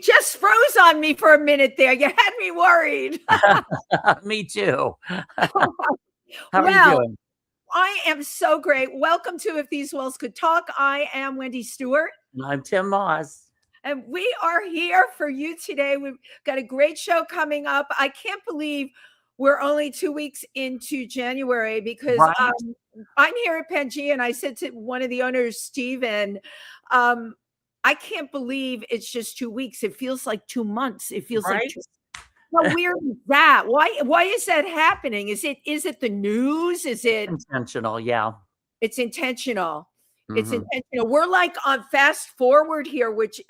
just froze on me for a minute there. You had me worried. Me too. How Well, are you doing? I am so great. Welcome to If These Walls Could Talk. I am Wendy Stuart, I'm Tym Moss. and we are here for you today. We've got a great show coming up. I can't believe we're only 2 weeks into January because Right? I'm here at Pangea, and I said to one of the owners, Steven, I can't believe it's just 2 weeks. It feels like 2 months. It feels like Right? how weird is that? Why is that happening? Is it the news? Is it Intentional, yeah. It's intentional. It's Mhm. intentional. We're like on fast forward here, which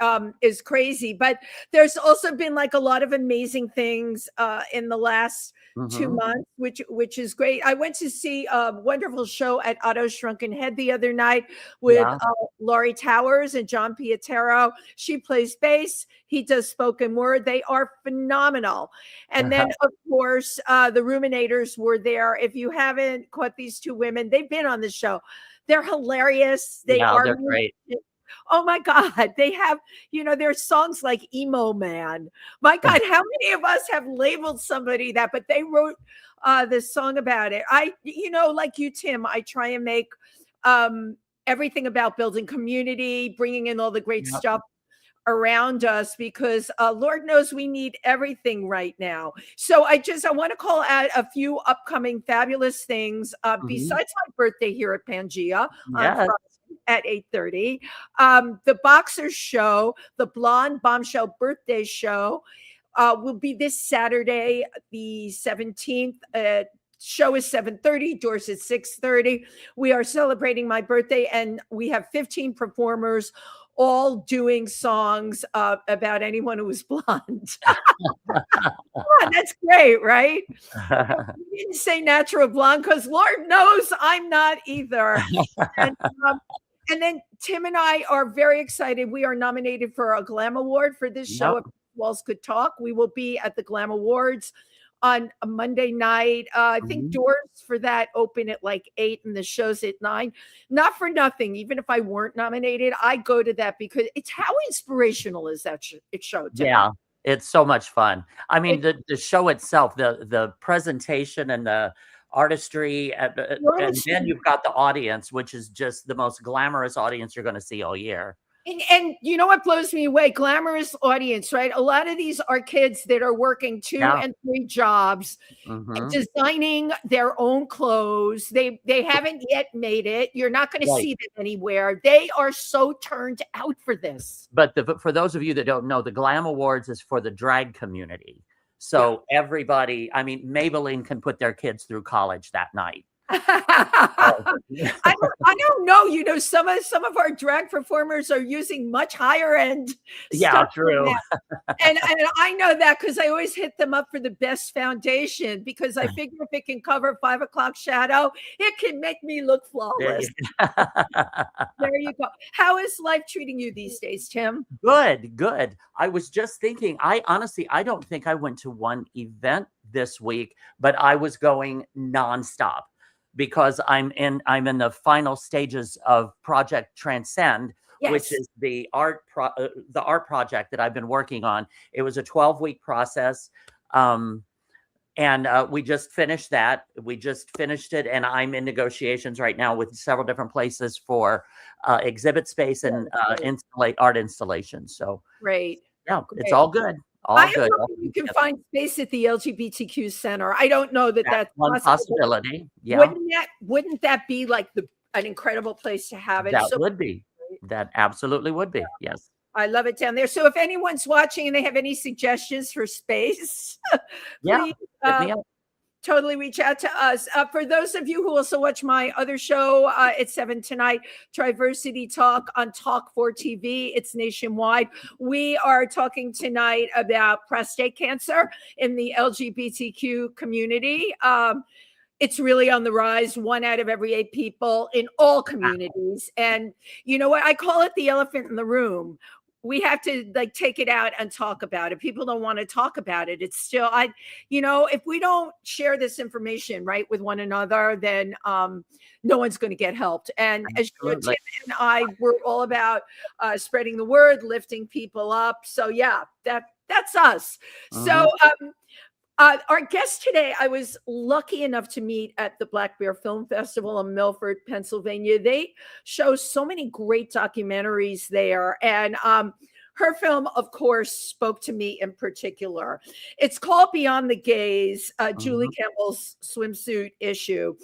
is crazy. But there's also been like a lot of amazing things in the last 2 Mhm. months, which is great. I went to see a wonderful show at Otto's Shrunken Head the other night with Yeah. Laurie Towers and John Pietero. She plays bass. He does spoken word. They are phenomenal. And then, of course, the Ruminators were there. If you haven't caught these two women, they've been on the show. They're hilarious. They Yeah, are. they're great. Oh my God. They have, their songs like Emo Man. My God, how many of us have labeled somebody that, but they wrote this song about it. Like you, Tim, I try and make everything about building community, bringing in all the great Yep. stuff around us because Lord knows we need everything right now. So I want to call out a few upcoming fabulous things Mhm. besides my birthday here at Pangea on Yes. Friday at 8:30. The Boxers show, the Blonde Bombshell birthday show will be this Saturday, the 17th. Show is 7:30, doors at 6:30. We are celebrating my birthday, and we have 15 performers all doing songs about anyone who was blonde. That's great, right? You didn't say natural blonde because Lord knows I'm not either. And, and then Tim and I are very excited. We are nominated for a Glam Award for this show. Yep. If Walls Could Talk, we will be at the Glam Awards on a Monday night. I think Mhm. doors for that open at like 8 and the show's at 9. Not for nothing. Even if I weren't nominated, I go to that because it's how inspirational is that show, Tim? Yeah, it's so much fun. I mean, It- the show itself, the presentation and the artistry, and then you've got the audience, which is just the most glamorous audience you're gonna see all year. And you know what blows me away? Glamorous audience, right? A lot of these are kids that are working 2 Yeah. and 3 jobs, Mhm. designing their own clothes. They haven't yet made it. You're not going to Right. see them anywhere. They are so turned out for this. But for those of you that don't know, the Glam Awards is for the drag community. So everybody, I mean, Maybelline can put their kids through college that night. I don't know. Some of our drag performers are using much higher end Yeah, stuff. true. And I know that because I always hit them up for the best foundation because I figure if it can cover 5 o'clock shadow, it can make me look flawless. There you go. How is life treating you these days, Tim? Good. I was just thinking, I honestly don't think I went to one event this week, but I was going nonstop because I'm in the final stages of Project Transcend, which Yes. is the art project that I've been working on. It was a 12-week process. And we just finished that. We just finished it, and I'm in negotiations right now with several different places for exhibit space and art installations. So Great. yeah, Great. it's all good. All I good. hope you can find space at the LGBTQ Center. I don't know that that's one possible. possibility. Yeah, Wouldn't that be like an incredible place to have it? that would be. That absolutely would be. Yes. I love it down there. So if anyone's watching and they have any suggestions for space, Yeah. please Hit me up. totally reach out to us. For those of you who also watch my other show at 7 tonight, TriVersity Talk on Talk 4 TV. It's nationwide. We are talking tonight about prostate cancer in the LGBTQ community. It's really on the rise. 1 out of every 8 people in all communities. And you know what? I call it the elephant in the room. we have to like take it out and talk about it. People don't want to talk about it. It's still, if we don't share this information right with one another, then no one's going to get helped. And as you know, Tim and I were all about spreading the word, lifting people up. So yeah, that's us. So our guest today, I was lucky enough to meet at the Black Bear Film Festival in Milford, Pennsylvania. They show so many great documentaries there. And her film, of course, spoke to me in particular. It's called Beyond the Gaze, Julie Campbell's swimsuit issue.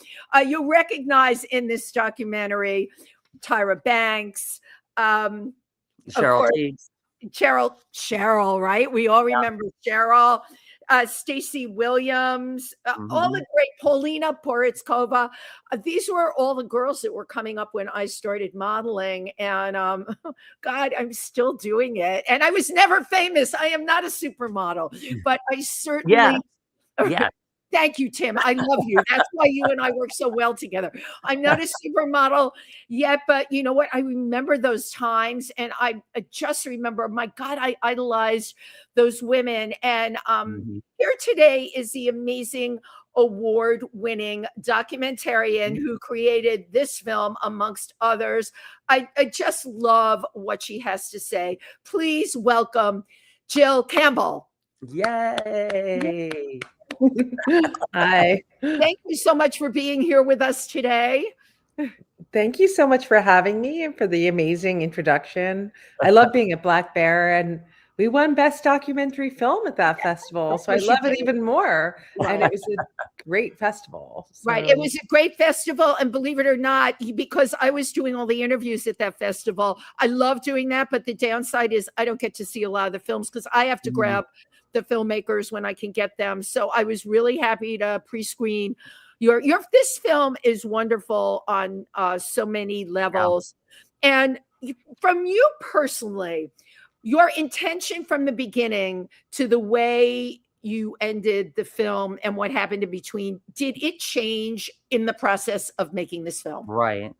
You'll recognize in this documentary Tyra Banks, Cheryl, Cheryl, right? We all remember Cheryl. Stacey Williams, all the great Paulina Porizkova. These were all the girls that were coming up when I started modeling. And God, I'm still doing it. And I was never famous. I am not a supermodel, but I certainly. Yeah. Thank you, Tim. I love you. That's why you and I work so well together. I'm not a supermodel yet, but you know what? I remember those times, and I just remember, my God, I idolized those women. And here today is the amazing award-winning documentarian who created this film, amongst others. I just love what she has to say. Please welcome Jill Campbell. Yay. Hi. Thank you so much for being here with us today. Thank you so much for having me and for the amazing introduction. I love being at Black Bear, and we won Best Documentary Film at that festival. So I love it even more. And it was a great festival. So. Right. It was a great festival. And believe it or not, because I was doing all the interviews at that festival, I love doing that. But the downside is I don't get to see a lot of the films because I have to grab the filmmakers when I can get them. So I was really happy to pre-screen your this film is wonderful on so many levels. Yeah. And from you personally, your intention from the beginning to the way you ended the film and what happened in between, did it change in the process of making this film? Right.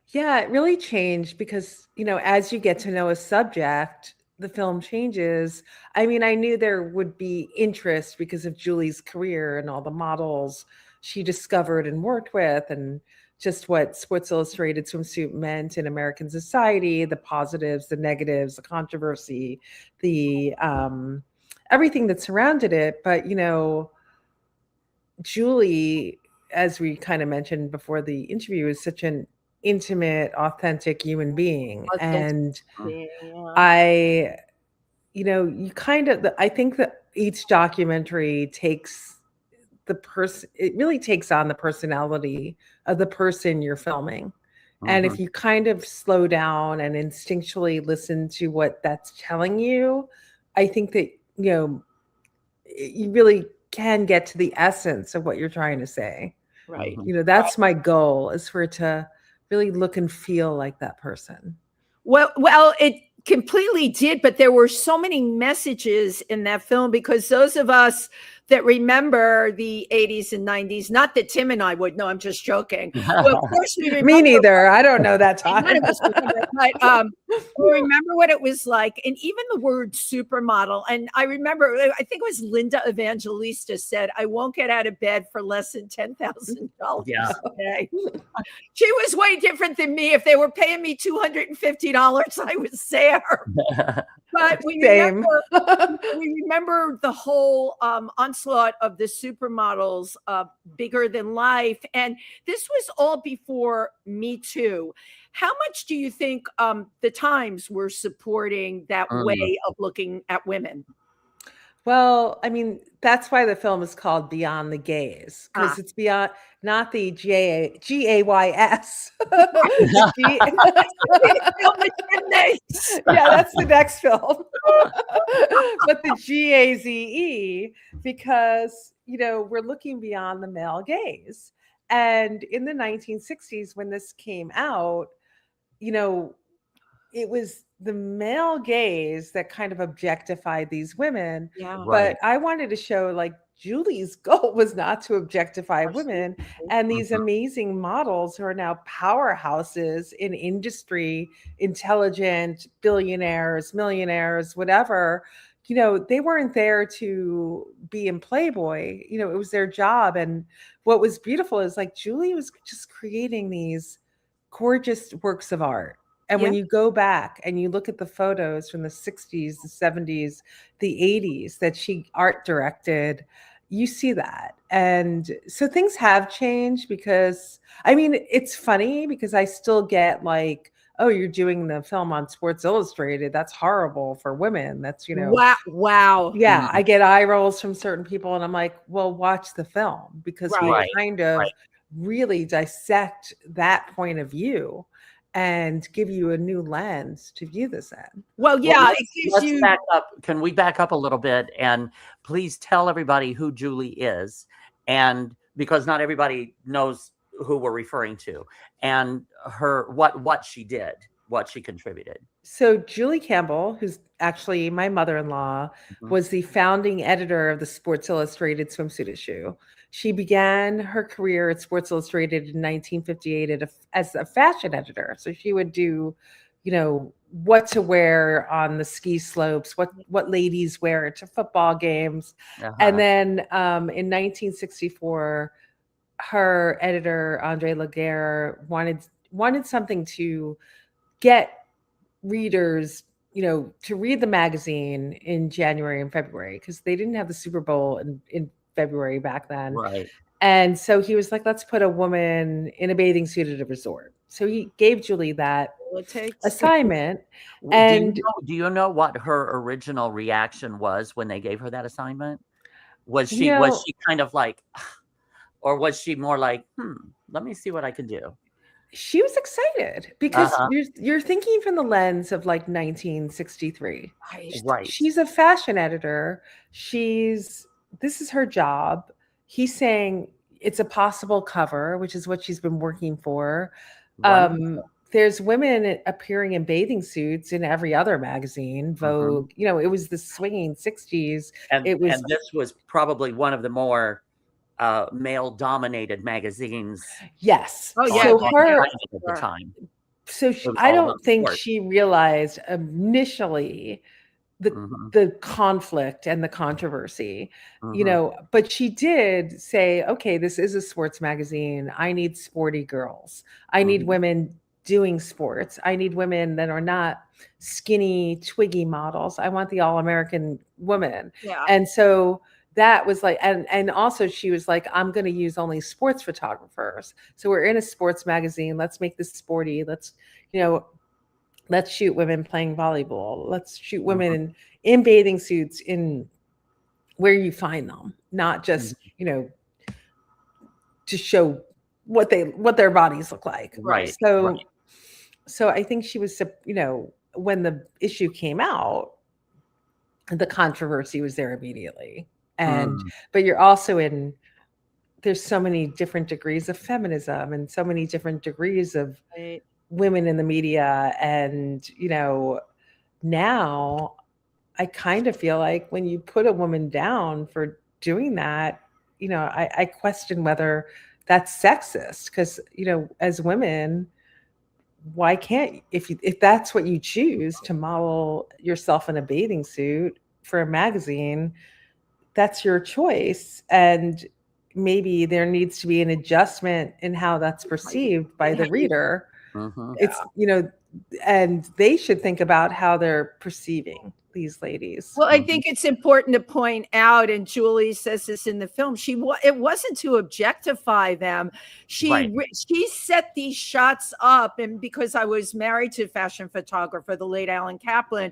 Yeah, it really changed because, as you get to know a subject, the film changes. I mean, I knew there would be interest because of Julie's career and all the models she discovered and worked with, and just what Sports Illustrated swimsuit meant in American society, the positives, the negatives, the controversy, the everything that surrounded it. But, Julie, as we kind of mentioned before the interview, is such an intimate, authentic human being. And I think that each documentary takes it really takes on the personality of the person you're filming. And if you kind of slow down and instinctually listen to what that's telling you, I think that, you really can get to the essence of what you're trying to say. Right. That's my goal, is for it to really look and feel like that person. Well, it completely did, but there were so many messages in that film, because those of us that remember the 80s and 90s, not that Tim and I would, no, I'm just joking. Well, of course we remember. Me neither. I don't know that time. None of us remember, but we remember what it was like. And even the word supermodel. And I remember, I think it was Linda Evangelista said, I won't get out of bed for less than $10,000 a day. She was way different than me. If they were paying me $250, I was there. But we remember the whole onslaught of the supermodels, bigger than life. And this was all before Me Too. How much do you think the Times were supporting that way of looking at women? Well, I mean, that's why the film is called Beyond the Gaze, because it's beyond, not the GAYS. Yeah, that's the next film. But the GAZE, because, we're looking beyond the male gaze. And in the 1960s, when this came out, it was the male gaze that kind of objectified these women. Yeah. But I wanted to show, like, Julie's goal was not to objectify women. And these amazing models who are now powerhouses in industry, intelligent, billionaires, millionaires, whatever, they weren't there to be in Playboy. It was their job. And what was beautiful is like Julie was just creating these gorgeous works of art. And when you go back and you look at the photos from the 60s, the 70s, the 80s that she art directed, you see that. And so things have changed because, it's funny because I still get like, oh, you're doing the film on Sports Illustrated. That's horrible for women. That's, Wow. Yeah, I get eye rolls from certain people. And I'm like, well, watch the film because we kind of really dissect that point of view and give you a new lens to view this in. Well, yeah, let's back up. Can we back up a little bit and please tell everybody who Julie is, and because not everybody knows who we're referring to, and her what she did, what she contributed. So Julie Campbell, who's actually my mother-in-law, was the founding editor of the Sports Illustrated swimsuit issue. She began her career at Sports Illustrated in 1958 as a fashion editor. So she would do, what to wear on the ski slopes, what ladies wear to football games. And then in 1964, her editor, Andre Laguerre, wanted something to get readers, to read the magazine in January and February, because they didn't have the Super Bowl in February back then. Right. And so he was like, let's put a woman in a bathing suit at a resort. So he gave Julie that assignment. And do you know what her original reaction was when they gave her that assignment? Was she kind of like, or was she more like, let me see what I can do? She was excited because you're thinking from the lens of like 1963. Right. She's a fashion editor. This is her job. He's saying it's a possible cover, which is what she's been working for. There's women appearing in bathing suits in every other magazine, Vogue. It was the swinging 60s. And this was probably one of the more male-dominated magazines. Yes. Oh yeah. So at the time. So I don't think she realized initially the conflict and the controversy, but she did say, okay, this is a sports magazine. I need sporty girls. I need women doing sports. I need women that are not skinny, twiggy models. I want the all-American woman. Yeah. And so that was like, and also she was like, I'm going to use only sports photographers. So we're in a sports magazine. Let's make this sporty. Let's shoot women playing volleyball. Let's shoot women in bathing suits in where you find them, not just, to show what their bodies look like. Right. So I think she was, when the issue came out, the controversy was there immediately. But you're also there's so many different degrees of feminism and so many different degrees of women in the media. And, now I kind of feel like when you put a woman down for doing that, I question whether that's sexist, because, as women, why can't, if that's what you choose to model yourself in a bathing suit for a magazine, that's your choice. And maybe there needs to be an adjustment in how that's perceived by the reader. It's, and they should think about how they're perceiving these ladies. Well, I think it's important to point out, and Julie says this in the film, it wasn't to objectify them. She set these shots up, and because I was married to a fashion photographer, the late Alan Kaplan,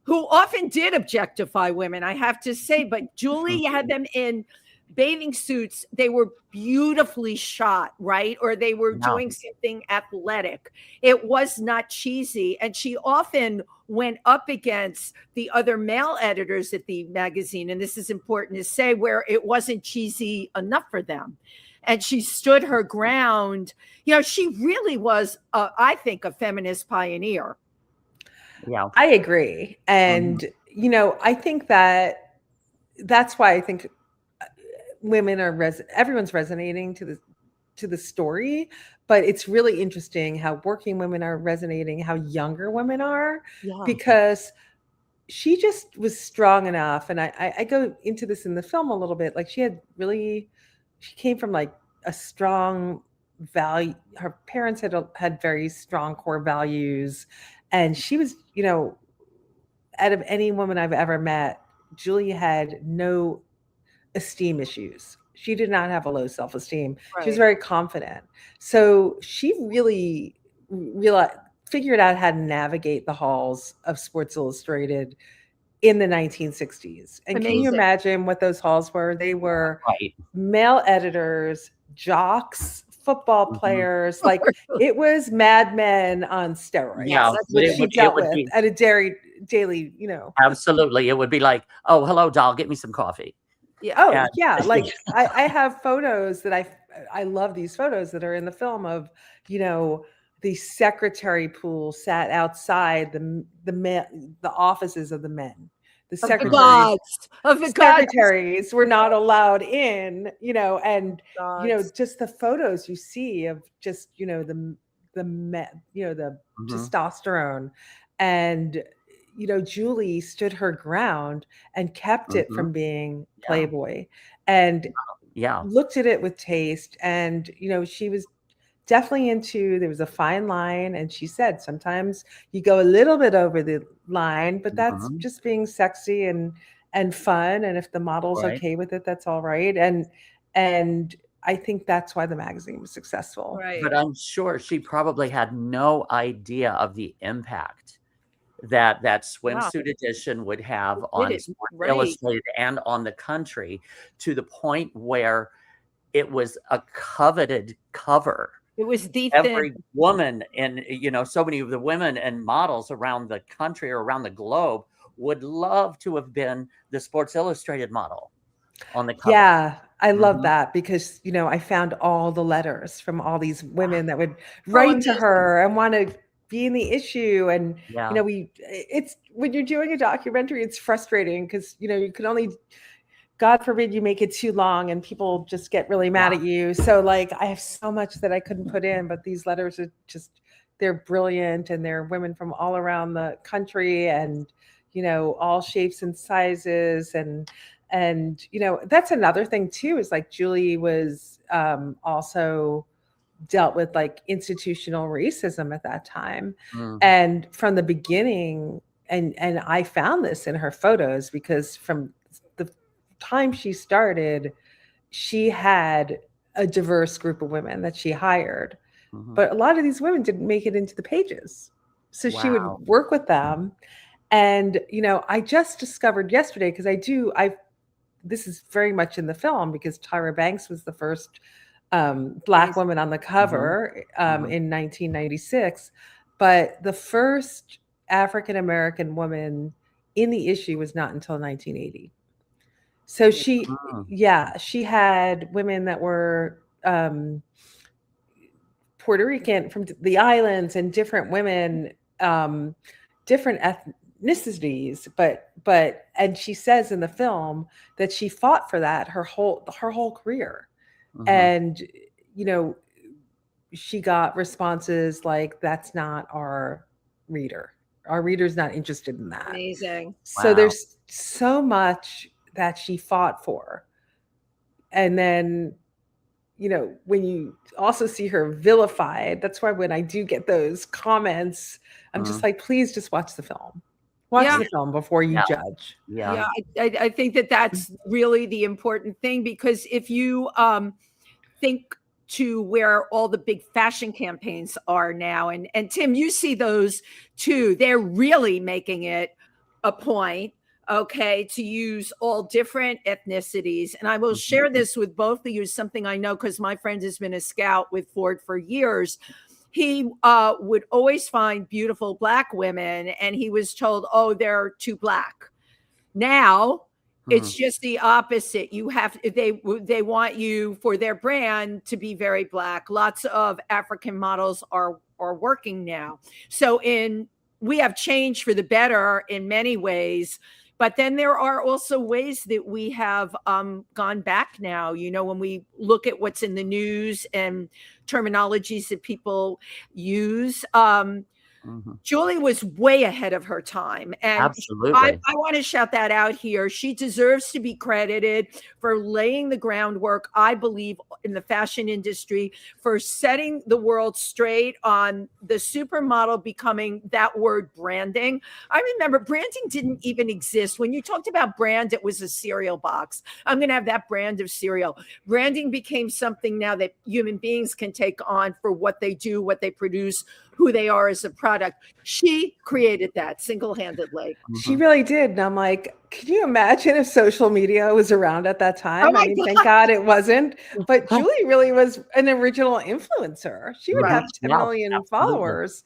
who often did objectify women, I have to say, but Julie had them in bathing suits. They were beautifully shot, right? Or they were doing something athletic. It was not cheesy. And she often went up against the other male editors at the magazine. And this is important to say, where it wasn't cheesy enough for them. And she stood her ground. She really was, I think, a feminist pioneer. Yeah, I agree. And, I think that's why I think women are everyone's resonating to the story, but it's really interesting how working women are resonating, how younger women are, because she just was strong enough. And I go into this in the film a little bit. Like she came from like a strong value. Her parents had very strong core values. And she was, out of any woman I've ever met, Julie had no esteem issues. She did not have a low self-esteem. Right. She was very confident. So she really figured out how to navigate the halls of Sports Illustrated in the 1960s. And Amazing. Can you imagine what those halls were? They were male editors, jocks, football players. Like it was Mad Men on steroids. Yeah, that's what she dealt with at a daily, Absolutely. It would be like, oh, hello, doll, get me some coffee. Yeah. Oh, yeah. Like I have photos that I love these photos that are in the film of, the secretary pool sat outside the offices of the men. The secretaries were not allowed in, and just the photos you see of just the testosterone, and Julie stood her ground and kept it from being Playboy, and looked at it with taste, and she was definitely there was a fine line, and she said sometimes you go a little bit over the line, but that's just being sexy and fun, and if the model's okay with it, that's all right. And I think that's why the magazine was successful. Right. But I'm sure she probably had no idea of the impact that swimsuit edition would have on Sports Illustrated and on the country, to the point where it was a coveted cover. It was every woman, and so many of the women and models around the country or around the globe would love to have been the Sports Illustrated model on the cover. Yeah, I love that, because I found all the letters from all these women that would write to her and want to be in the issue. And it's when you're doing a documentary, it's frustrating because you can only, God forbid you make it too long and people just get really mad at you. So like I have so much that I couldn't put in, but these letters are they're brilliant, and they're women from all around the country, and all shapes and sizes, and that's another thing too, is like Julie was also dealt with like institutional racism at that time. And from the beginning, and I found this in her photos, because from the time she started, she had a diverse group of women that she hired, but a lot of these women didn't make it into the pages. So she would work with them. And, I just discovered yesterday, because this is very much in the film, because Tyra Banks was the first Black woman on the cover in 1996. But the first African-American woman in the issue was not until 1980. So she had women that were Puerto Rican, from the islands, and different women, different ethnicities, and she says in the film that she fought for that her whole career. And she got responses like, that's not our reader's not interested in that. Amazing. So there's so much that she fought for. And then when you also see her vilified, that's why when I do get those comments, I'm just like, please just watch the film. Watch the film before you judge. I think that's really the important thing, because if you think to where all the big fashion campaigns are now, and Tim, you see those too, they're really making it a point, to use all different ethnicities. And I will share this with both of you, something I know, because my friend has been a scout with Ford for years. He would always find beautiful Black women, and he was told, oh, they're too Black. Now it's just the opposite. They want you, for their brand, to be very Black. Lots of African models are working now. So we have changed for the better in many ways, But then there are also ways that we have gone back now, when we look at what's in the news and terminologies that people use. Julie was way ahead of her time. And Absolutely. I want to shout that out here. She deserves to be credited for laying the groundwork, I believe, in the fashion industry, for setting the world straight on the supermodel becoming that word branding. I remember branding didn't even exist. When you talked about brand, it was a cereal box. I'm going to have that brand of cereal. Branding became something now that human beings can take on for what they do, what they produce, who they are as a product. She created that single-handedly. She really did. And I'm like, can you imagine if social media was around at that time? Oh my God. Thank God it wasn't. But Julie really was an original influencer. She would have 10 million followers.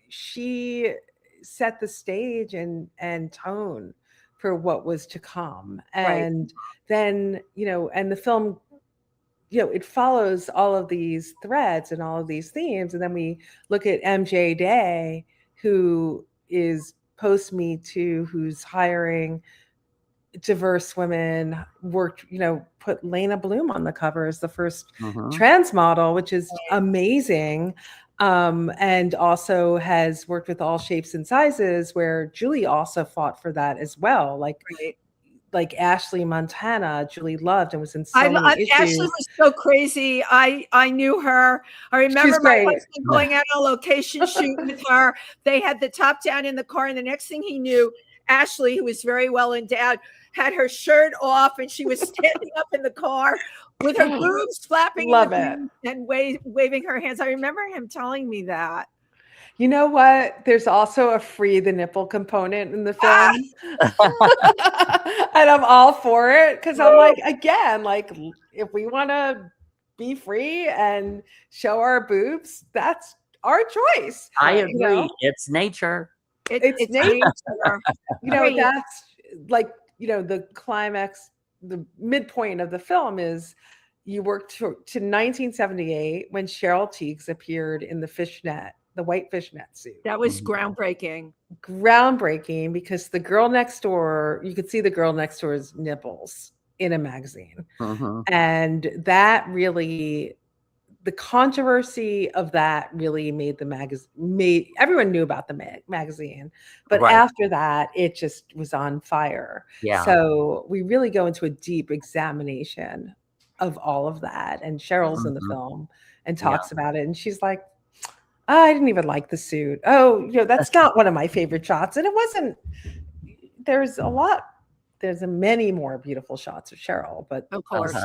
She set the stage and tone for what was to come. And then, and the film, it follows all of these threads and all of these themes. And then we look at MJ Day, who is post Me Too, who's hiring diverse women, put Lena Bloom on the cover as the first trans model, which is amazing. And also has worked with All Shapes and Sizes, where Julie also fought for that as well. Like Ashley Montana, Julie loved and was in so many issues. Ashley was so crazy. I knew her. I remember my husband going out on a location shoot with her. They had the top down in the car, and the next thing he knew, Ashley, who was very well endowed, had her shirt off, and she was standing up in the car with her boobs flapping and waving her hands. I remember him telling me that. You know what? There's also a free the nipple component in the film. And I'm all for it, because I'm like, again, if we want to be free and show our boobs, that's our choice. I agree. It's nature. It's nature. That's the climax, the midpoint of the film is you work to 1978 when Cheryl Tiegs appeared in the white fishnet suit. That was groundbreaking. Groundbreaking, because the girl next door, you could see the girl next door's nipples in a magazine. And that really, the controversy of that really made the magazine, everyone knew about the magazine. But after that, it just was on fire. Yeah. So we really go into a deep examination of all of that. And Cheryl's in the film and talks about it. And she's like, I didn't even like the suit. That's not one of my favorite shots. And it wasn't, there's many more beautiful shots of Cheryl, but of course,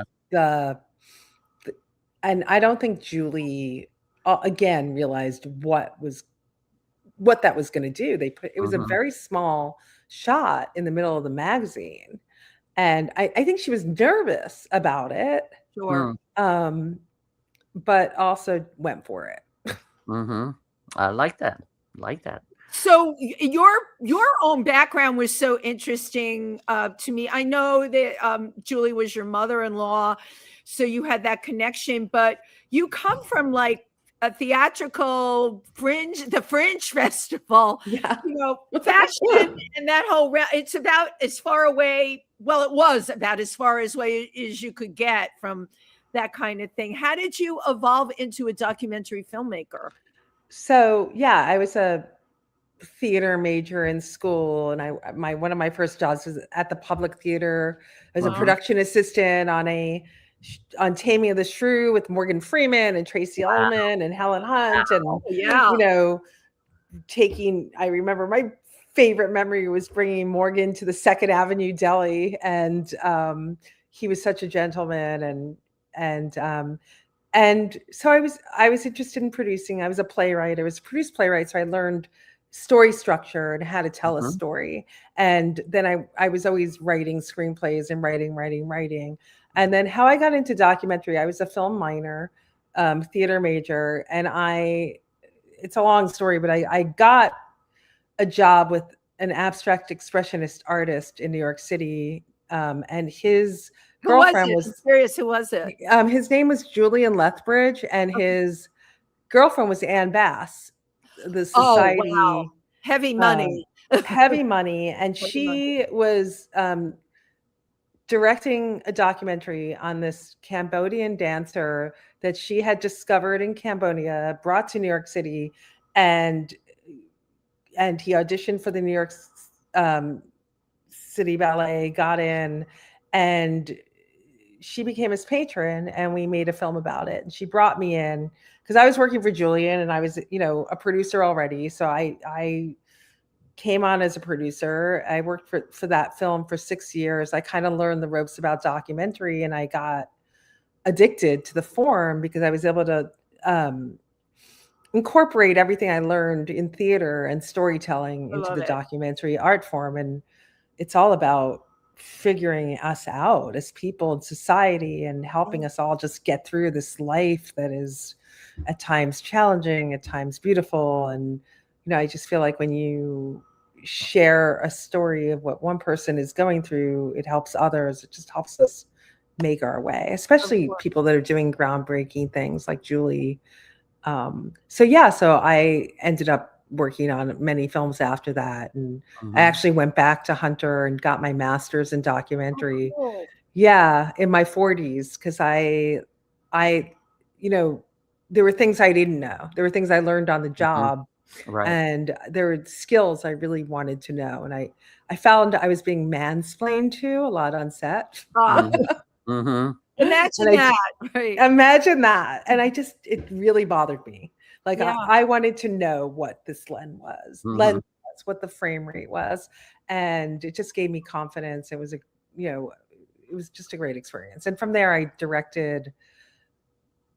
and I don't think Julie again realized what that was going to do. It was a very small shot in the middle of the magazine. And I think she was nervous about it. Sure. But also went for it. I like that. So your own background was so interesting to me. I know that Julie was your mother-in-law, so you had that connection, but you come from like a theatrical the Fringe Festival, fashion and that whole, it's about as far away. Well, it was about as far away as you could get from that kind of thing. How did you evolve into a documentary filmmaker? So, I was a theater major in school, and one of my first jobs was at the Public Theater as a production assistant on Taming of the Shrew with Morgan Freeman and Tracy Ullman and Helen Hunt. And, I remember my favorite memory was bringing Morgan to the Second Avenue Deli. And he was such a gentleman. And so I was interested in producing. I was a playwright. I was a produced playwright. So I learned story structure and how to tell a story. And then I was always writing screenplays and writing. And then how I got into documentary, I was a film minor, theater major. And it's a long story, but I got a job with an abstract expressionist artist in New York City. And his girlfriend was serious. Who was it? His name was Julian Lethbridge, and his girlfriend was Ann Bass. The society, heavy money. heavy money. And Heavy she was directing a documentary on this Cambodian dancer that she had discovered in Cambodia, brought to New York City, and he auditioned for the New York City Ballet, got in, and she became his patron, and we made a film about it. And she brought me in because I was working for Julian, and I was, a producer already. So I came on as a producer. I worked for that film for 6 years. I kind of learned the ropes about documentary, and I got addicted to the form because I was able to incorporate everything I learned in theater and storytelling into the documentary art form. And it's all about figuring us out as people in society and helping us all just get through this life that is at times challenging, at times beautiful. And I just feel like when you share a story of what one person is going through, it helps others. It just helps us make our way, especially people that are doing groundbreaking things like Julie. So I ended up working on many films after that. And I actually went back to Hunter and got my master's in documentary. In my 40s, because I there were things I didn't know. There were things I learned on the job. Right. And there were skills I really wanted to know. And I found I was being mansplained to a lot on set. Imagine that. Right. Imagine that. And it really bothered me. Like I wanted to know what this lens was, what the frame rate was. And it just gave me confidence. It was it was just a great experience. And from there I directed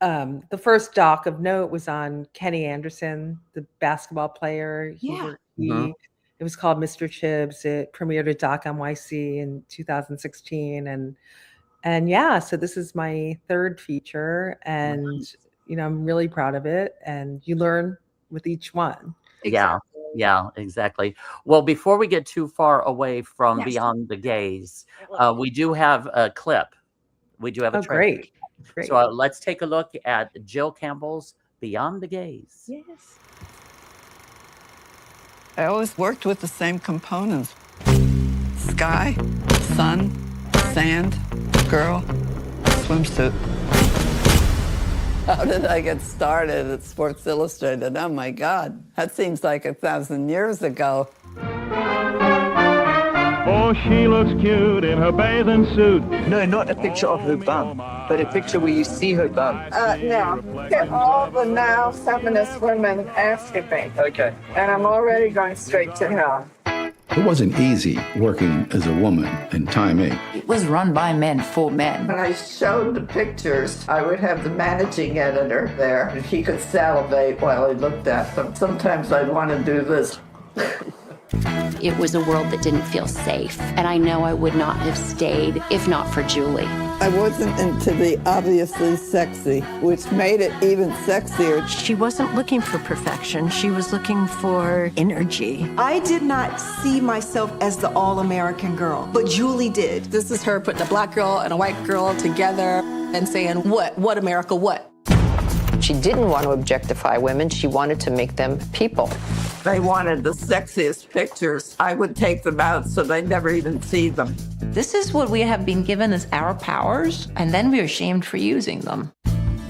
the first doc of note was on Kenny Anderson, the basketball player. It was called Mr. Chibbs. It premiered at Doc NYC in 2016. And so this is my third feature, and I'm really proud of it. And you learn with each one. Yeah, exactly. Well, before we get too far away from Beyond the Gaze, we do have a clip. We do have a trailer. Great. So let's take a look at Jill Campbell's Beyond the Gaze. Yes. I always worked with the same components: sky, sun, sand, girl, swimsuit. How did I get started at Sports Illustrated? Oh my God, that seems like 1,000 years ago. Oh, she looks cute in her bathing suit. No, not a picture of her bum, but a picture where you see her bum. Now, get all the now feminist women after me. Okay. And I'm already going straight to hell. It wasn't easy working as a woman in Time 8. It was run by men for men. When I showed the pictures, I would have the managing editor there, and he could salivate while he looked at them. Sometimes I'd want to do this. It was a world that didn't feel safe, and I know I would not have stayed if not for Julie. I wasn't into the obviously sexy, which made it even sexier. She wasn't looking for perfection. She was looking for energy. I did not see myself as the all-American girl, but Julie did. This is her putting a black girl and a white girl together and saying, what America, what? She didn't want to objectify women. She wanted to make them people. They wanted the sexiest pictures. I would take them out so they never even see them. This is what we have been given as our powers, and then we are shamed for using them.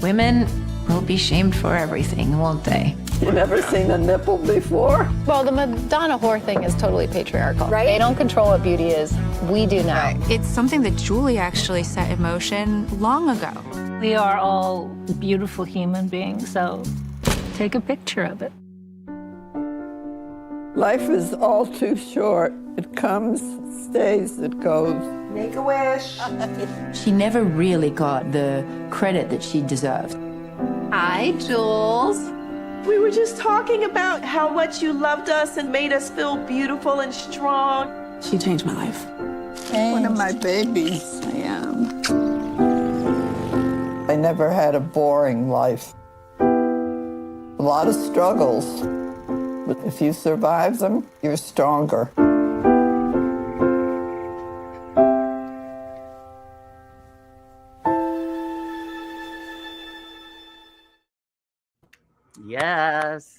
Women will be shamed for everything, won't they? You never seen a nipple before? Well, the Madonna whore thing is totally patriarchal, right? They don't control what beauty is. We do now. Right. It's something that Julie actually set in motion long ago. We are all beautiful human beings, so take a picture of it. Life is all too short. It comes, stays, it goes. Make a wish. She never really got the credit that she deserved. Hi, Jules. We were just talking about how much you loved us and made us feel beautiful and strong. She changed my life. One of my babies, I am. I never had a boring life. A lot of struggles. But if you survive them, you're stronger. Yes.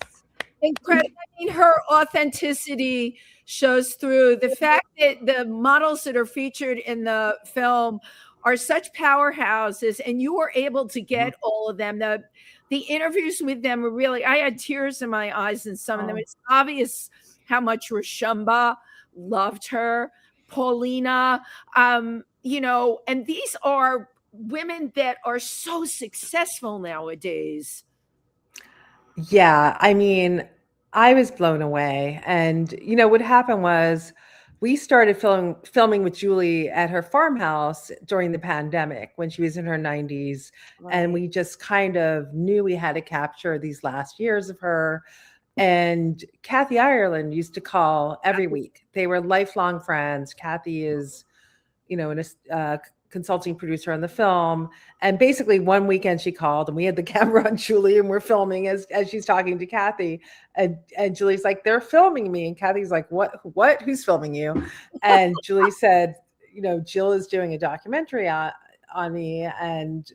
Incredible. I mean, her authenticity shows through. The fact that the models that are featured in the film are such powerhouses, and you were able to get all of them. The interviews with them were really, I had tears in my eyes in some of them. It's obvious how much Rashumba loved her, Paulina, you know, and these are women that are so successful nowadays. Yeah, I mean, I was blown away. And, you know, what happened was we started filming with Julie at her farmhouse during the pandemic when she was in her 90s. Right. And we just kind of knew we had to capture these last years of her. And Kathy Ireland used to call every week. They were lifelong friends. Kathy is, you know, a consulting producer on the film. And basically one weekend she called and we had the camera on Julie and we're filming as she's talking to Kathy. And Julie's like, they're filming me. And Kathy's like, what? Who's filming you? And Julie said, you know, Jill is doing a documentary on me. And,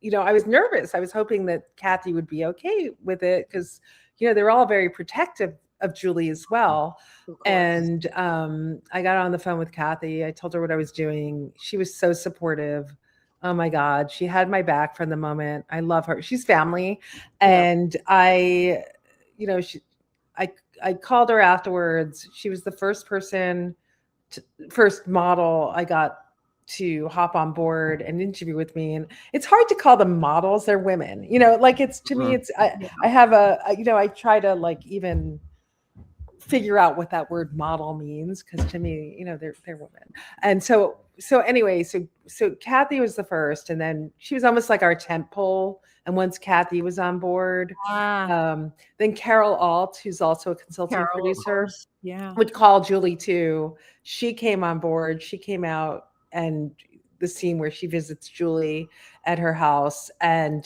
you know, I was nervous. I was hoping that Kathy would be okay with it because, you know, they're all very protective of Julie as well. And I got on the phone with Kathy. I told her what I was doing. She was so supportive. Oh my God. She had my back from the moment. I love her. She's family. And I called her afterwards. She was the first model I got to hop on board and interview with me. And it's hard to call them models. They're women, you know, like it's, to me, it's, I have I try to like even figure out what that word model means. Cause to me, you know, they're women. And so anyway, so Kathy was the first, and then she was almost like our tent pole. And once Kathy was on board, then Carol Alt, who's also a consulting producer, would call Julie too. She came on board. She came out, and the scene where she visits Julie at her house. And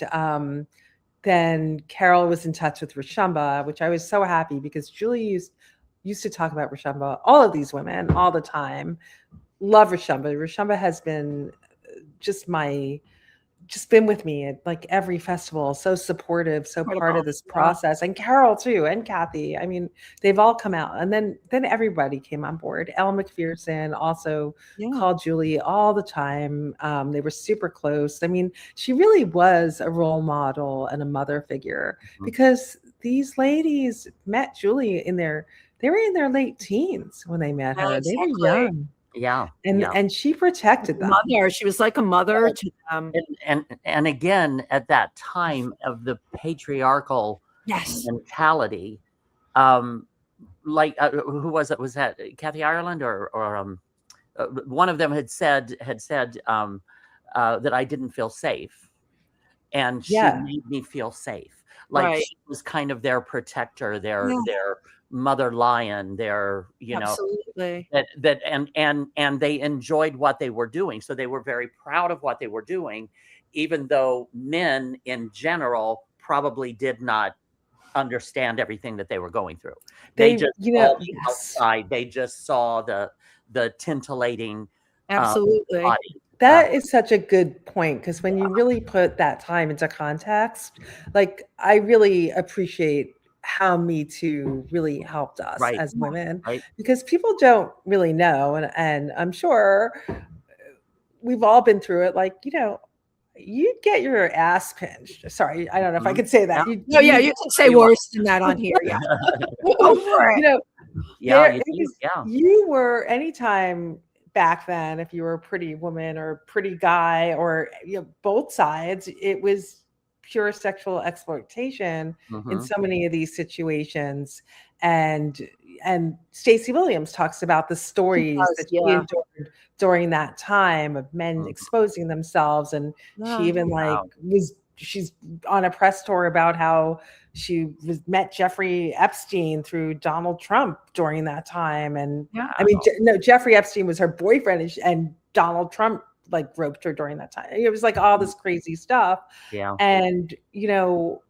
then Carol was in touch with Rashumba, which I was so happy because Julie used to talk about Rashumba, all of these women all the time. Love Rashumba. Rashumba has been been with me at like every festival, so supportive, so part of this process. And Carol too, and Kathy. I mean, they've all come out. And then everybody came on board. Elle McPherson also called Julie all the time. They were super close. I mean, she really was a role model and a mother figure because these ladies met Julie they were in their late teens when they met her. They were young. Yeah. And she protected them. Mother. She was like a mother to them. And again, at that time of the patriarchal mentality, like who was it? Was that Kathy Ireland or one of them had said that I didn't feel safe, and she made me feel safe. Like she was kind of their protector, their mother lion, their, you know, that and they enjoyed what they were doing. So they were very proud of what they were doing, even though men in general probably did not understand everything that they were going through. They just saw the outside. They just saw the tintillating body. That is such a good point, because when you really put that time into context, like I really appreciate how Me Too really helped us as women, because people don't really know. And I'm sure we've all been through it. Like, you know, you get your ass pinched. Sorry, I don't know if I could say that. You can say worse than that on here. Yeah. You know, you were anytime back then, if you were a pretty woman or a pretty guy, or both sides, it was pure sexual exploitation in so many of these situations. And Stacey Williams talks about the stories that she endured during that time of men exposing themselves. And she even she's on a press tour about how she met Jeffrey Epstein through Donald Trump during that time. And I mean, no, Jeffrey Epstein was her boyfriend, and Donald Trump like roped her during that time. It was like all this crazy stuff. And, you know,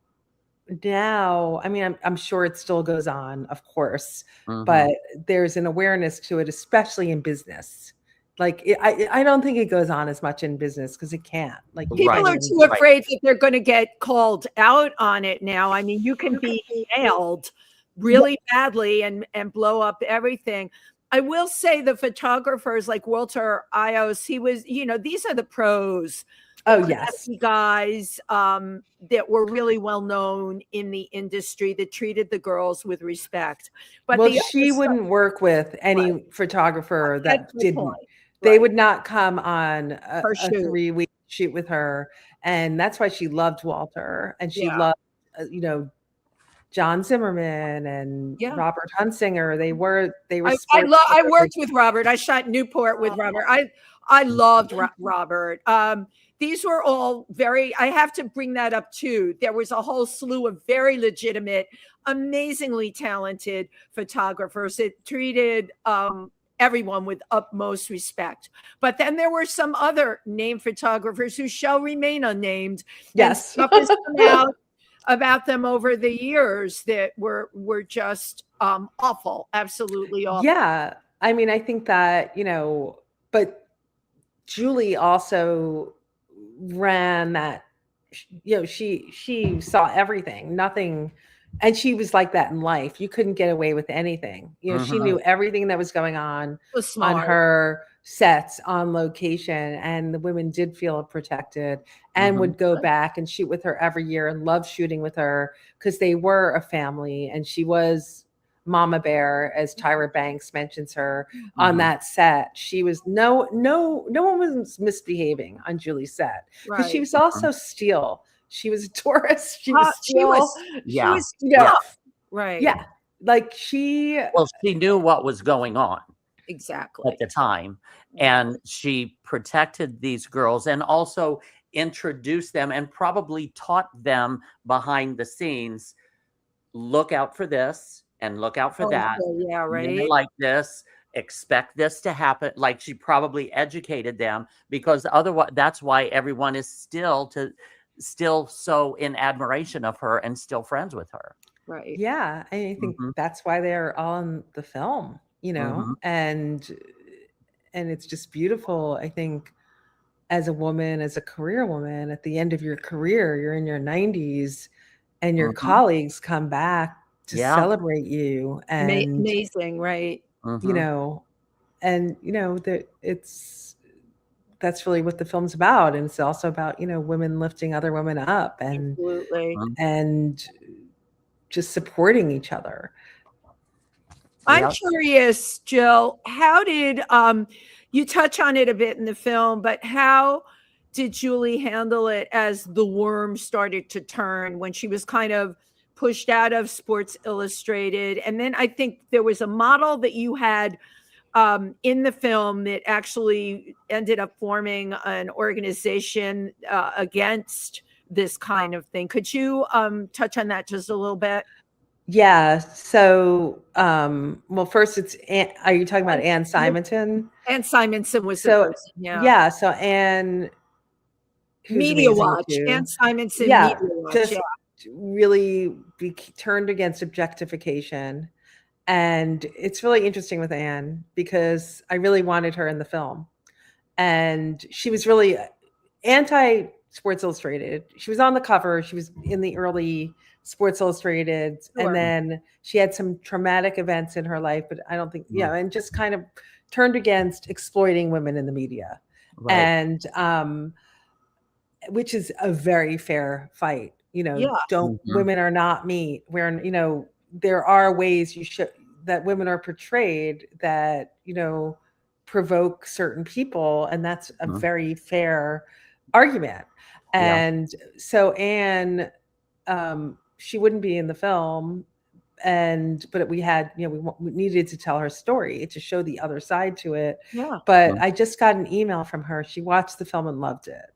now, I mean, I'm sure it still goes on, of course, but there's an awareness to it, especially in business. I don't think it goes on as much in business because it can't. Like People are too afraid that they're going to get called out on it now. I mean, you can be nailed really badly and blow up everything. I will say the photographers like Walter Ios, he was, these are the pros. Oh, yes. Guys that were really well known in the industry that treated the girls with respect. But she wouldn't work with any photographer that didn't. They would not come on a 3-week shoot with her. And that's why she loved Walter. And she loved, John Zimmerman and Robert Hunsinger. They were. I worked with Robert. I shot Newport with Robert. I loved Robert. These were all I have to bring that up too. There was a whole slew of very legitimate, amazingly talented photographers that treated everyone with utmost respect. But then there were some other named photographers who shall remain unnamed. Yes. Stuff has come out about them over the years that were just awful, absolutely awful. Yeah. I mean, I think that, but Julie also ran that, she saw everything, nothing. And she was like that in life. You couldn't get away with anything. She knew everything that was going on her sets, on location. And the women did feel protected and would go back and shoot with her every year and love shooting with her because they were a family. And she was Mama Bear, as Tyra Banks mentions her on that set. She was no one was misbehaving on Julie's set because she was also steel. She was a Taurus. She was right. Yeah. Like she knew what was going on exactly at the time. And she protected these girls and also introduced them and probably taught them behind the scenes, look out for this and look out for that. Yeah, right. Like this, expect this to happen. Like she probably educated them because otherwise that's why everyone is still so in admiration of her and still friends with her. Right. Yeah. I think that's why they're on the film, and it's just beautiful. I think as a woman, as a career woman, at the end of your career, you're in your 90s and your colleagues come back to celebrate you. And amazing. Right. That's really what the film's about. And it's also about, women lifting other women up and, and just supporting each other. I'm curious, Jill, how did, you touch on it a bit in the film, but how did Julie handle it as the worm started to turn when she was kind of pushed out of Sports Illustrated? And then I think there was a model that you had in the film that actually ended up forming an organization against this kind of thing. Could you touch on that just a little bit? Yeah. So, first it's are you talking about Anne Simonton? Anne Simonton was the person. Yeah. So Anne, Media Watch. Anne Simonton. Media Watch. Just really turned against objectification. And it's really interesting with Anne because I really wanted her in the film. And she was really anti Sports Illustrated. She was on the cover. She was in the early Sports Illustrated. Sure. And then she had some traumatic events in her life, but I don't think, and just kind of turned against exploiting women in the media. Right. And which is a very fair fight. Women are not meat. We're, there are ways that women are portrayed that, provoke certain people. And that's a very fair argument. And so Anne, she wouldn't be in the film. But we had, we needed to tell her story to show the other side to it. Yeah. But I just got an email from her. She watched the film and loved it.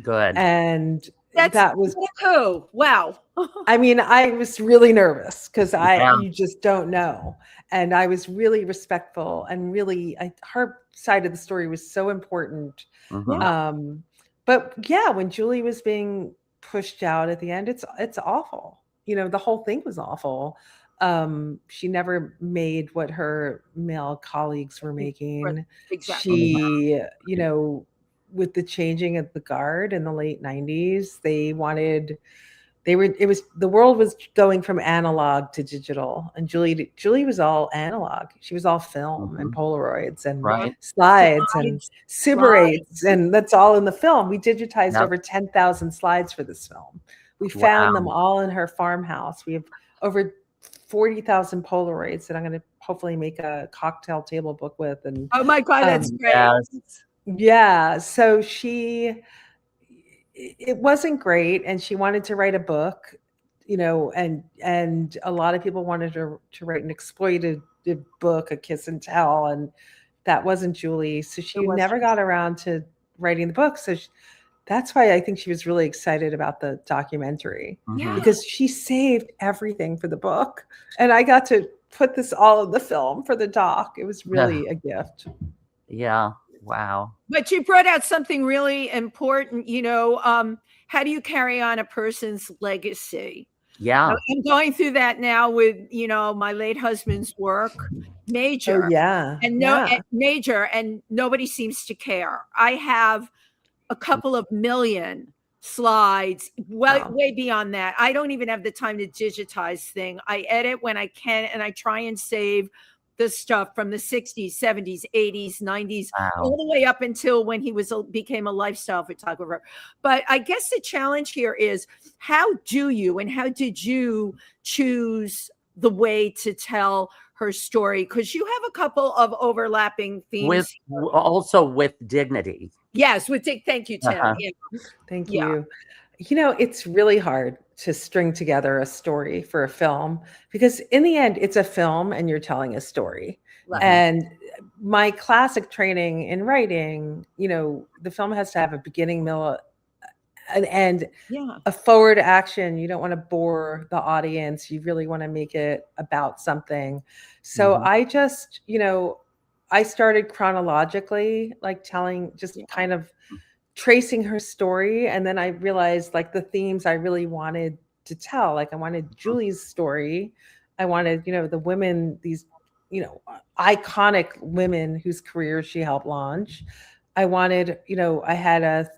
Good. And that was cool. Wow. I mean, I was really nervous because you just don't know. And I was really respectful and really, her side of the story was so important. But yeah, when Julie was being pushed out at the end, it's awful. The whole thing was awful. She never made what her male colleagues were making. Exactly. She, with the changing of the guard in the late 90s, the world was going from analog to digital, and Julie was all analog. She was all film and Polaroids and slides and Super 8s, and that's all in the film. We digitized over 10,000 slides for this film. We found them all in her farmhouse. We have over 40,000 Polaroids that I'm going to hopefully make a cocktail table book with. And oh my God, that's great. Yeah. So it wasn't great, and she wanted to write a book, and a lot of people wanted to write an exploitative book, a kiss and tell, and that wasn't Julie. So she never got around to writing the book. So that's why I think she was really excited about the documentary, because she saved everything for the book, and I got to put this all in the film for the doc. It was really a gift. Yeah. Wow. But you brought out something really important, how do you carry on a person's legacy? Yeah. I'm going through that now with, my late husband's work, major. Oh, yeah. And major, and nobody seems to care. I have a couple of million slides, way beyond that. I don't even have the time to digitize things. I edit when I can, and I try and save the stuff from the 60s, 70s, 80s, 90s, all the way up until when he became a lifestyle photographer. But I guess the challenge here is, how did you choose the way to tell her story? Because you have a couple of overlapping themes. Also with dignity. Yes, thank you, Tim. Thank you. It's really hard to string together a story for a film, because in the end, it's a film and you're telling a story. Right. And my classic training in writing, the film has to have a beginning, middle, an end, a forward action. You don't want to bore the audience. You really want to make it about something. So I just, I started chronologically, like telling, just kind of tracing her story. And then I realized, like, the themes I really wanted to tell. Like, I wanted Julie's story. I wanted, the women, these, iconic women whose careers she helped launch. I wanted, I had a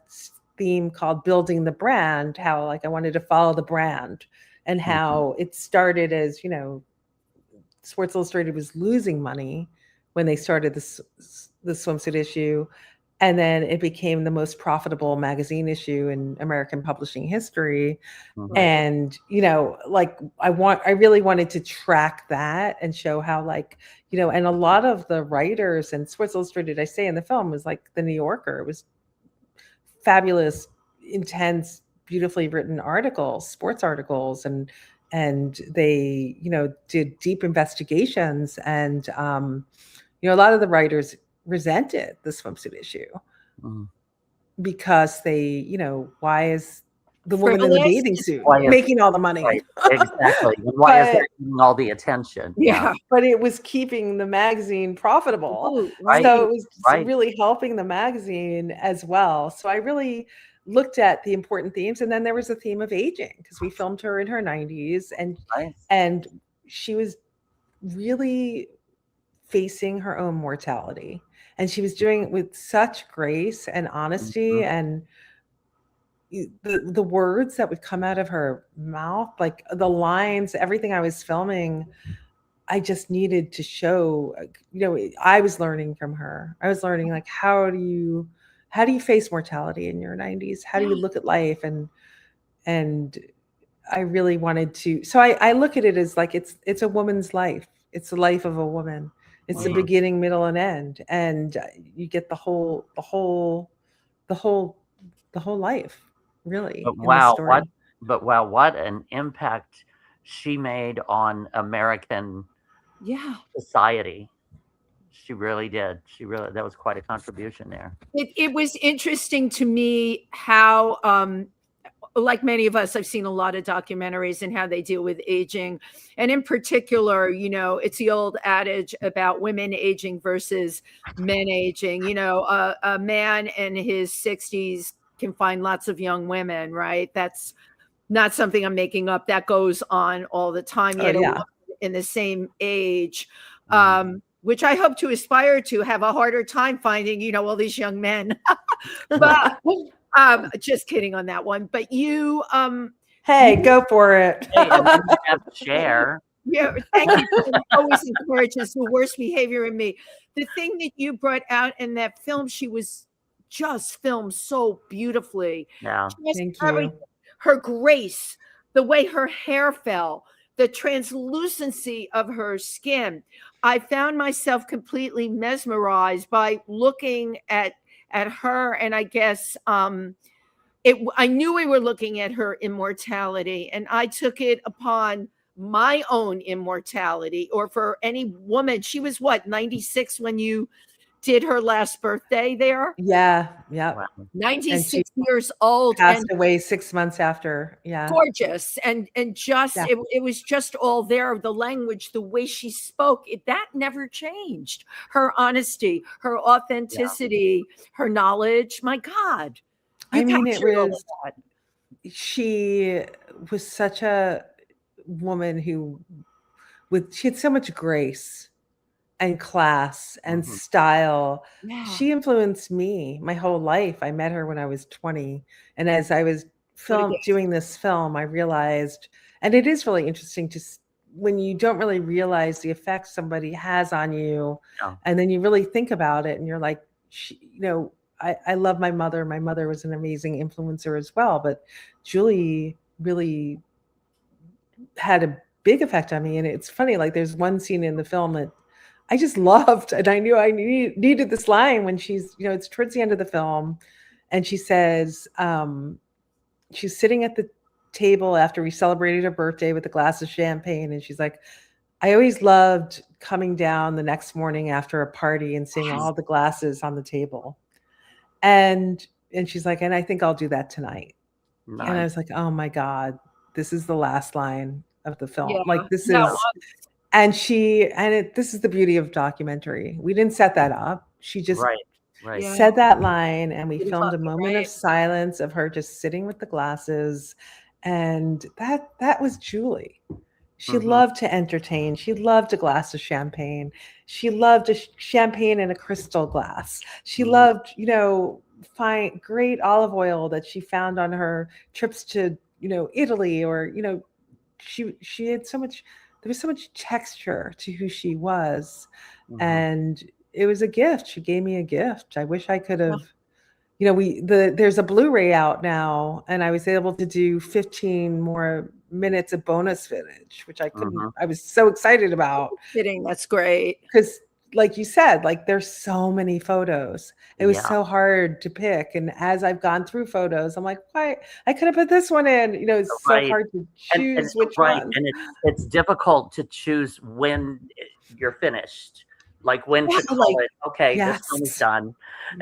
theme called Building the Brand, how, like, I wanted to follow the brand, and how it started as, Sports Illustrated was losing money when they started the swimsuit issue. And then it became the most profitable magazine issue in American publishing history. And, I really wanted to track that and show how, like, and a lot of the writers and Sports Illustrated, I say in the film, was like the New Yorker. It was fabulous, intense, beautifully written articles, sports articles. And they, did deep investigations. And, a lot of the writers resented the swimsuit issue because they, why is the woman in the bathing suit making all the money? Right, exactly. And why is that getting all the attention? Yeah, but it was keeping the magazine profitable. So it was really helping the magazine as well. So I really looked at the important themes. And then there was a theme of aging, because we filmed her in her 90s, and she was really facing her own mortality. And she was doing it with such grace and honesty, and the words that would come out of her mouth, like the lines, everything I was filming, I just needed to show, I was learning from her. I was learning, like, how do you face mortality in your 90s? How do you look at life? And I really wanted to, so I look at it as, like, it's a woman's life. It's the life of a woman. It's the beginning, middle, and end, and you get the whole life, really. But what an impact she made on American society. She really did. That was quite a contribution there. It was interesting to me how, like many of us, I've seen a lot of documentaries and how they deal with aging. And in particular, it's the old adage about women aging versus men aging. A man in his 60s can find lots of young women, right? That's not something I'm making up. That goes on all the time. in the same age, which I hope to aspire to have a harder time finding, all these young men. But just kidding on that one. But you, hey, go for it. Hey, and then you have to share. Yeah, thank you. It always encourages the worst behavior in me. The thing that you brought out in that film, she was just filmed so beautifully. Yeah, thank you. Her grace, the way her hair fell, the translucency of her skin. I found myself completely mesmerized by looking at her, and I guess I knew we were looking at her immortality, and I took it upon my own immortality, or for any woman. She was 96 when you did her last birthday there? Yeah. Wow. 96 years old. Passed away 6 months after. Yeah. Gorgeous. And just, it was just all there. The language, the way she spoke, that never changed. Her honesty, her authenticity, her knowledge. My God. She was such a woman she had so much grace and class and style. Yeah. She influenced me my whole life. I met her when I was 20. And as I was doing this film, I realized, and it is really interesting when you don't really realize the effect somebody has on you, and then you really think about it and you're like, I love my mother. My mother was an amazing influencer as well, but Julie really had a big effect on me. And it's funny, like there's one scene in the film that I just loved, and I knew I needed this line when she's, it's towards the end of the film, and she says, she's sitting at the table after we celebrated her birthday with a glass of champagne, and she's like, I always loved coming down the next morning after a party and seeing all the glasses on the table. And she's like, and I think I'll do that tonight. Nice. And I was like, oh my God, this is the last line of the film. Like this is, this is the beauty of documentary. We didn't set that up. She just said that line, and we filmed a moment of silence of her just sitting with the glasses. And that was Julie. She loved to entertain. She loved a glass of champagne. She loved a champagne in a crystal glass. She loved, find great olive oil that she found on her trips to, Italy, or, she had there was so much texture to who she was. And it was a gift. She gave me a gift. I wish I could have, there's a Blu-ray out now, and I was able to do 15 more minutes of bonus footage, which I couldn't, I was so excited about. Kidding, that's great. Because like you said, like there's so many photos. It was so hard to pick. And as I've gone through photos, I'm like, why? I could have put this one in. It's so hard to choose which one. And it's difficult to choose when you're finished. Like when to call it, okay, this one is done.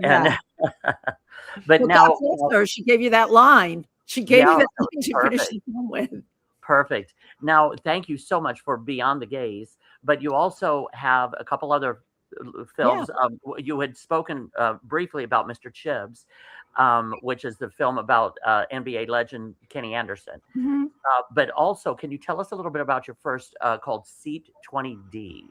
And but now she gave you that line. She gave you that line to finish the film with. Perfect. Now, thank you so much for Beyond the Gaze, but you also have a couple other films. You had spoken briefly about Mr. Chibbs, which is the film about NBA legend Kenny Anderson. But also, can you tell us a little bit about your first called Seat 20D?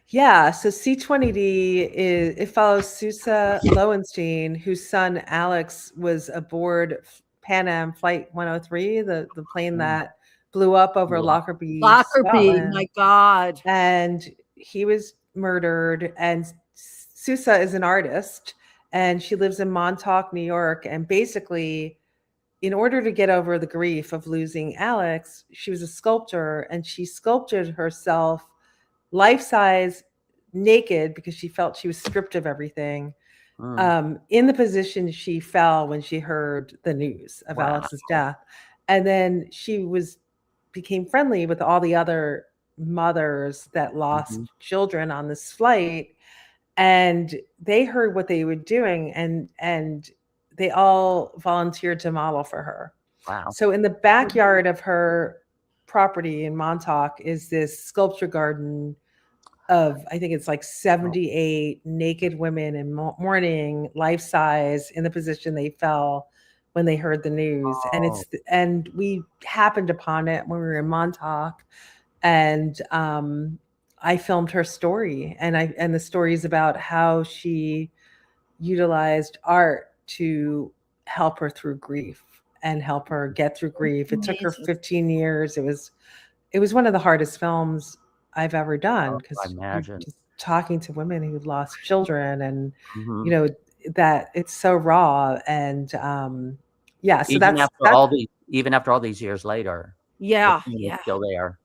Yeah, so C20D it follows Sousa Lowenstein, whose son Alex was aboard Pan Am Flight 103, the plane that blew up over Lockerbie, Scotland. My God. And he was murdered. And Sousa is an artist, and she lives in Montauk, New York. And basically, in order to get over the grief of losing Alex, she was a sculptor, and she sculpted herself life-size naked because she felt she was stripped of everything, in the position she fell when she heard the news of Alex's death. And then she became friendly with all the other mothers that lost children on this flight, and they heard what they were doing, and they all volunteered to model for her. Wow. So in the backyard of her property in Montauk is this sculpture garden of, I think it's like 78 naked women in mourning, life size, in the position they fell when they heard the news. And we happened upon it when we were in Montauk, And I filmed her story, and the story is about how she utilized art to help her through grief and help her get through grief. It took her 15 years. It was one of the hardest films I've ever done, because just talking to women who lost children, and you know, that it's so raw. And so even after all these years later, it's still there.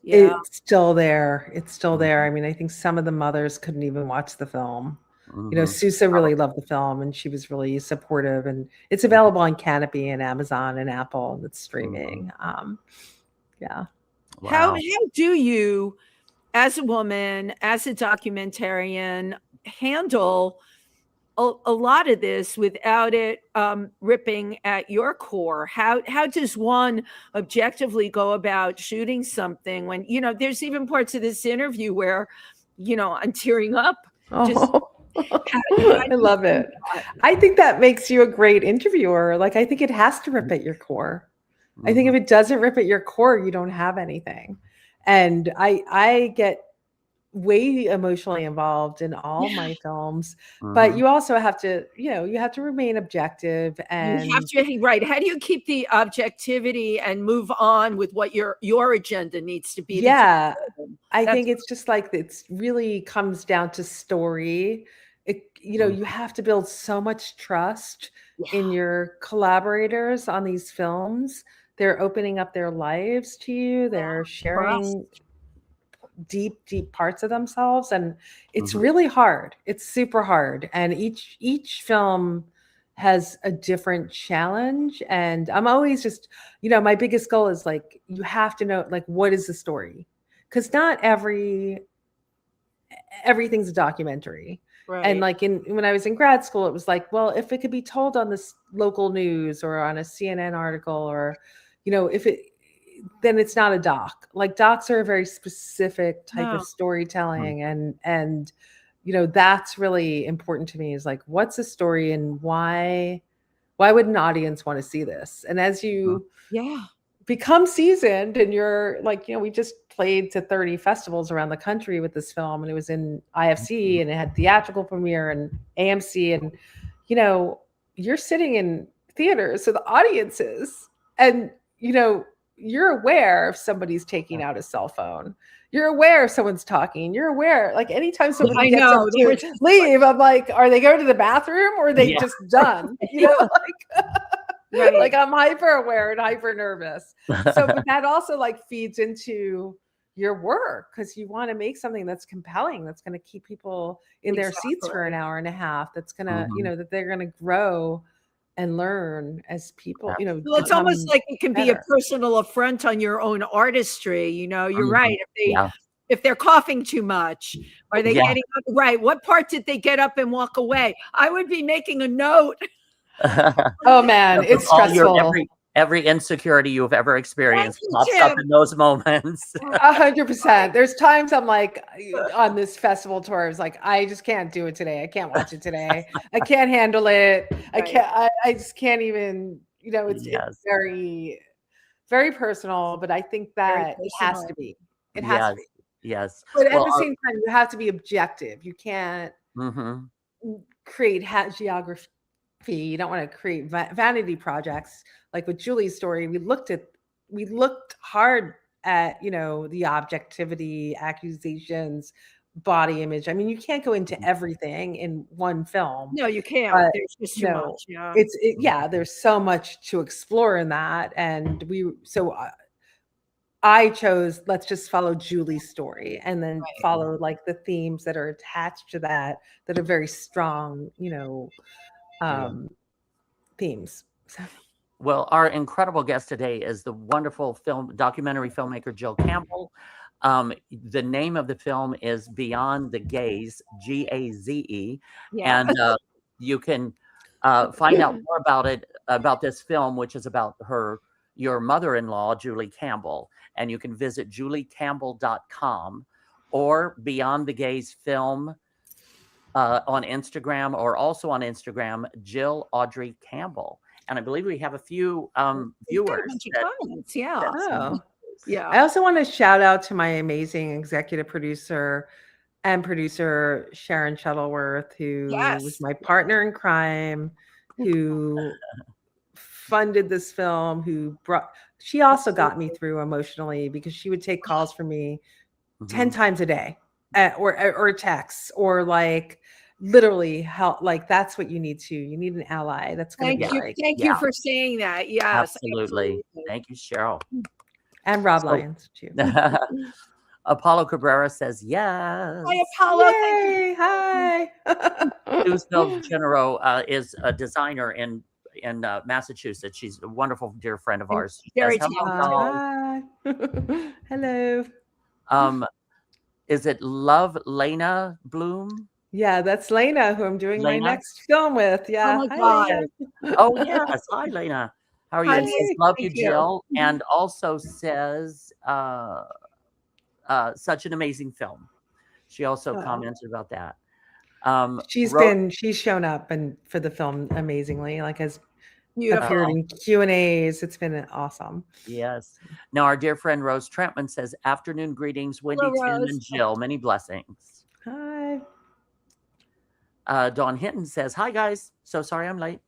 It's still there. It's still there. I mean, I think some of the mothers couldn't even watch the film. You know, Sousa really loved the film, and she was really supportive, and it's available on Canopy and Amazon and Apple, and it's streaming. Yeah. Wow. How do you, as a woman, as a documentarian, handle a lot of this without it ripping at your core? How does one objectively go about shooting something when, you know, there's even parts of this interview where, you know, I'm tearing up. I love it. I think that makes you a great interviewer. Like, I think it has to rip at your core. I think if it doesn't rip at your core, you don't have anything. And I get way emotionally involved in all my films, but you also have to, you know, you have to remain objective, and you have to, right. How do you keep the objectivity and move on with what your agenda needs to be? Yeah, I think it's just like, it's really comes down to story. You know, you have to build so much trust in your collaborators on these films. They're opening up their lives to you. They're sharing deep parts of themselves, and it's really hard. It's super hard, and each film has a different challenge. And I'm always just, you know, my biggest goal is like, you have to know, like, what is the story? Because not everything's a documentary. Right. And like when I was in grad school, it was like, well, if it could be told on this local news or on a CNN article, or, you know, then it's not a doc. Like, docs are a very specific type of storytelling. And, you know, that's really important to me, is like, what's the story, and why would an audience want to see this? And as you become seasoned, and you're like, you know, we just played to 30 festivals around the country with this film, and it was in IFC, and it had theatrical premiere and AMC, and, you know, you're sitting in theaters with audiences, and, you know, you're aware if somebody's taking out a cell phone. You're aware if someone's talking. You're aware, like, anytime somebody gets up to leave, I'm like, are they going to the bathroom, or are they just done? You know, like, like, I'm hyper aware and hyper nervous. So, but that also like feeds into your work, because you want to make something that's compelling, that's going to keep people in their seats for an hour and a half, that's going to, you know, that they're going to grow and learn as people, you know. Well, it's almost like it can be a personal affront on your own artistry. You know, you're right. If they're coughing too much, are they getting up? Right. What part did they get up and walk away? I would be making a note. Oh man, it's stressful. Every insecurity you've ever experienced pops up in those moments. 100%. There's times I'm like, on this festival tour, I was like, I just can't do it today. I can't watch it today. I can't handle it. I just can't even, you know, it's very, very personal, but I think that it has to be. It has to be. Yes. But at the same time, you have to be objective. You can't create geography. You don't want to create vanity projects. Like with Julie's story, we looked hard at, you know, the objectivity, accusations, body image. I mean, you can't go into everything in one film. No, you can't. There's just too much. Yeah. There's so much to explore in that. And I chose, let's just follow Julie's story, and then follow like the themes that are attached to that are very strong, you know, themes. Well, our incredible guest today is the wonderful documentary filmmaker, Jill Campbell. The name of the film is Beyond the Gaze, Gaze. And you can find out more about this film, which is about your mother-in-law, Julie Campbell. And you can visit juliecampbell.com or Beyond the Gaze Film on Instagram, or also on Instagram, Jill Audrey Campbell. And I believe we have a few viewers. Yeah. I also want to shout out to my amazing executive producer and producer, Sharon Shuttleworth, who was my partner in crime, who funded this film, she also got me through emotionally because she would take calls from me 10 times a day or texts or like literally help. Like that's what you need an ally. That's going to be Thank you for saying that. Yes, absolutely. Thank you, Cheryl. And Rob Lyons too. Apollo Cabrera says yes. Hi, Apollo. Yay, hi. Susan Genero is a designer in Massachusetts. She's a wonderful dear friend of ours. Very Hi. Hello. Is it Love Lena Bloom? Yeah, that's Lena, who I'm doing my next film with. Yeah. Oh my God. Oh yes. Hi, Lena. How are you? And says, love you, Jill. And also says, such an amazing film. She also commented about that. She's shown up and for the film amazingly, like has appeared in Q&As. It's been awesome. Yes. Now our dear friend Rose Trentman says, afternoon greetings, Wendy, Tim, and Jill. Many blessings. Hi. Dawn Hinton says, hi guys. So sorry I'm late.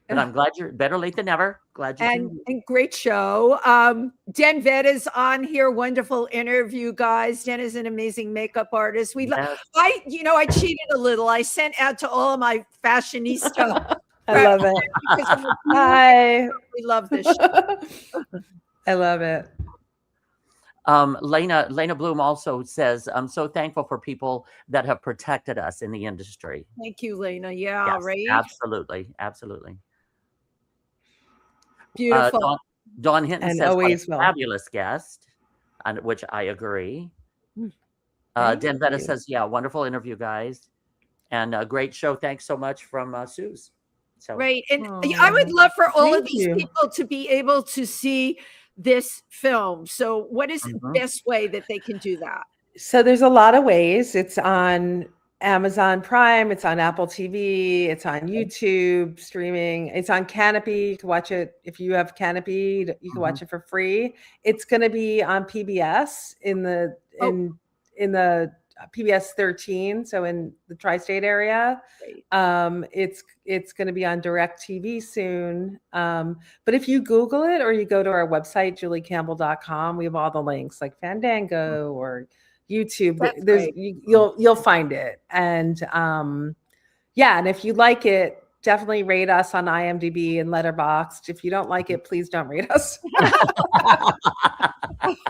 But I'm glad you're better late than never. Glad you tuned in. And great show. Den Vetta's on here. Wonderful interview, guys. Den is an amazing makeup artist. I cheated a little. I sent out to all of my fashionista. I love it. Hi. We love this show. I love it. Lena Bloom also says, I'm so thankful for people that have protected us in the industry. Thank you, Lena. Yeah, yes, right. Absolutely. Beautiful. Dawn Hinton and says, always what a fabulous guest, and which I agree. Den Vetta says, yeah, wonderful interview, guys. And a great show. Thanks so much from Suze. So right. And I would love for all of these people to be able to see this film. So what is the best way that they can do that? So there's a lot of ways. It's on Amazon Prime, it's on Apple TV, it's on YouTube streaming, it's on Canopy. You can watch it if you have Canopy, you can watch it for free. It's going to be on PBS in the PBS 13, so in the tri-state area. It's going to be on DirecTV soon. But if you Google it or you go to our website, juliecampbell.com, we have all the links like Fandango or YouTube. You'll find it. And and if you like it, definitely rate us on IMDb and Letterboxd. If you don't like it, please don't rate us.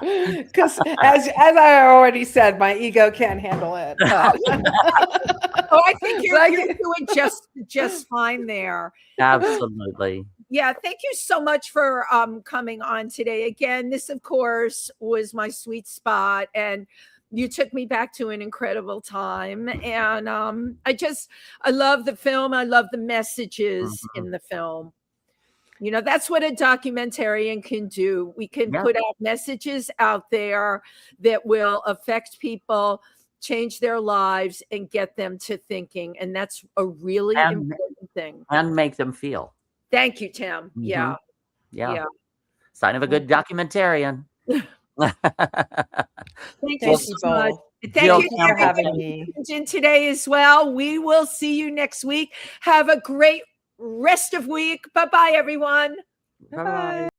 Because as I already said, my ego can't handle it. I think you're doing just fine there. Absolutely. Yeah, thank you so much for coming on today. Again, this of course was my sweet spot, and you took me back to an incredible time. And I love the film. I love the messages in the film. You know, that's what a documentarian can do. We can put out messages out there that will affect people, change their lives, and get them to thinking. And that's a really important thing. And make them feel. Thank you, Tim. Yeah. Sign of a good documentarian. Thank you so much. Thank you for having me today as well. We will see you next week. Have a great rest of week. Bye-bye, everyone. Bye-bye.